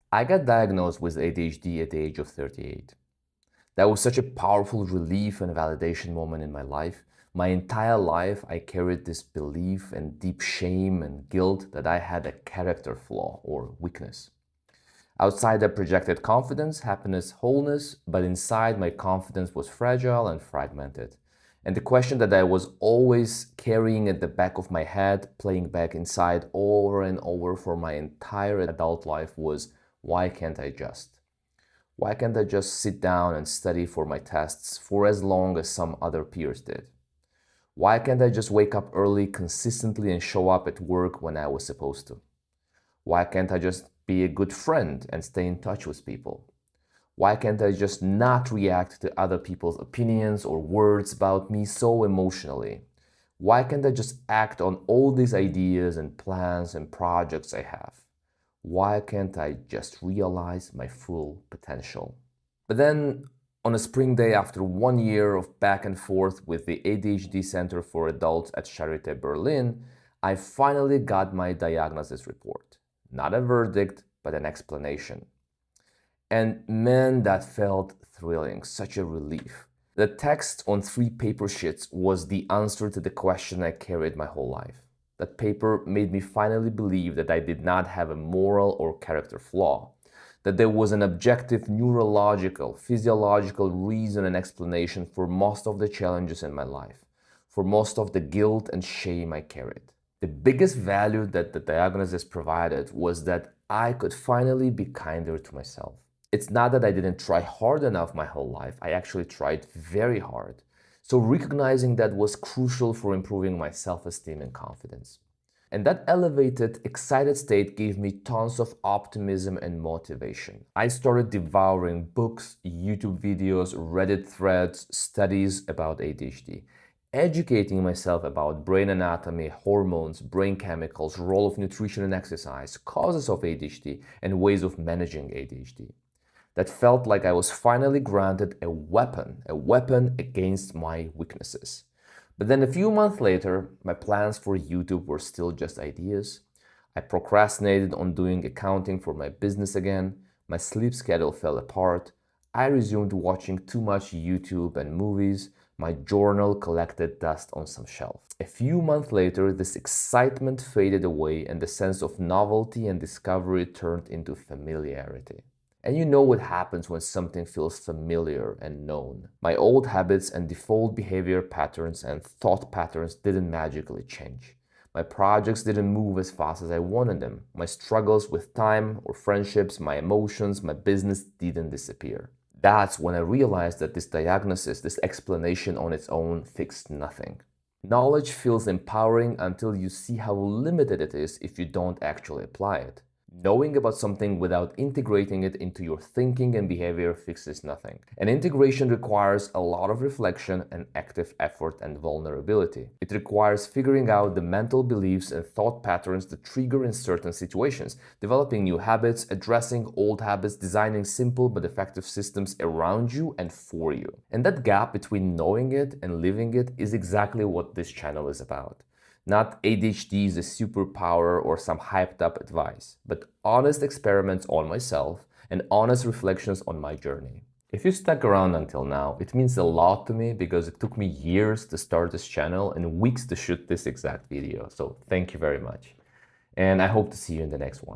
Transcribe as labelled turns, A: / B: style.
A: I got diagnosed with ADHD at the age of 38. That was such a powerful relief and validation moment in my life. My entire life, I carried this belief and deep shame and guilt that I had a character flaw or weakness. Outside, I projected confidence, happiness, wholeness, but inside, my confidence was fragile and fragmented. And the question that I was always carrying at the back of my head, playing back inside over and over for my entire adult life was, why can't I just? Why can't I just sit down and study for my tests for as long as some other peers did? Why can't I just wake up early consistently and show up at work when I was supposed to? Why can't I just be a good friend and stay in touch with people? Why can't I just not react to other people's opinions or words about me so emotionally? Why can't I just act on all these ideas and plans and projects I have? Why can't I just realize my full potential? But then, on a spring day after 1 year of back and forth with the ADHD Center for Adults at Charité Berlin, I finally got my diagnosis report. Not a verdict, but an explanation. And man, that felt thrilling, such a relief. The text on 3 paper sheets was the answer to the question I carried my whole life. That paper made me finally believe that I did not have a moral or character flaw, that there was an objective neurological, physiological reason and explanation for most of the challenges in my life, for most of the guilt and shame I carried. The biggest value that the diagnosis provided was that I could finally be kinder to myself. It's not that I didn't try hard enough my whole life, I actually tried very hard. So recognizing that was crucial for improving my self-esteem and confidence. And that elevated, excited state gave me tons of optimism and motivation. I started devouring books, YouTube videos, Reddit threads, studies about ADHD, educating myself about brain anatomy, hormones, brain chemicals, role of nutrition and exercise, causes of ADHD, and ways of managing ADHD. That felt like I was finally granted a weapon against my weaknesses. But then a few months later, my plans for YouTube were still just ideas. I procrastinated on doing accounting for my business again. My sleep schedule fell apart. I resumed watching too much YouTube and movies. My journal collected dust on some shelf. A few months later, this excitement faded away and the sense of novelty and discovery turned into familiarity. And you know what happens when something feels familiar and known. My old habits and default behavior patterns and thought patterns didn't magically change. My projects didn't move as fast as I wanted them. My struggles with time or friendships, my emotions, my business didn't disappear. That's when I realized that this diagnosis, this explanation on its own, fixed nothing. Knowledge feels empowering until you see how limited it is if you don't actually apply it. Knowing about something without integrating it into your thinking and behavior fixes nothing. And integration requires a lot of reflection and active effort and vulnerability. It requires figuring out the mental beliefs and thought patterns that trigger in certain situations, developing new habits, addressing old habits, designing simple but effective systems around you and for you. And that gap between knowing it and living it is exactly what this channel is about. Not ADHD is a superpower or some hyped up advice, but honest experiments on myself and honest reflections on my journey. If you stuck around until now, it means a lot to me because it took me years to start this channel and weeks to shoot this exact video. So thank you very much. And I hope to see you in the next one.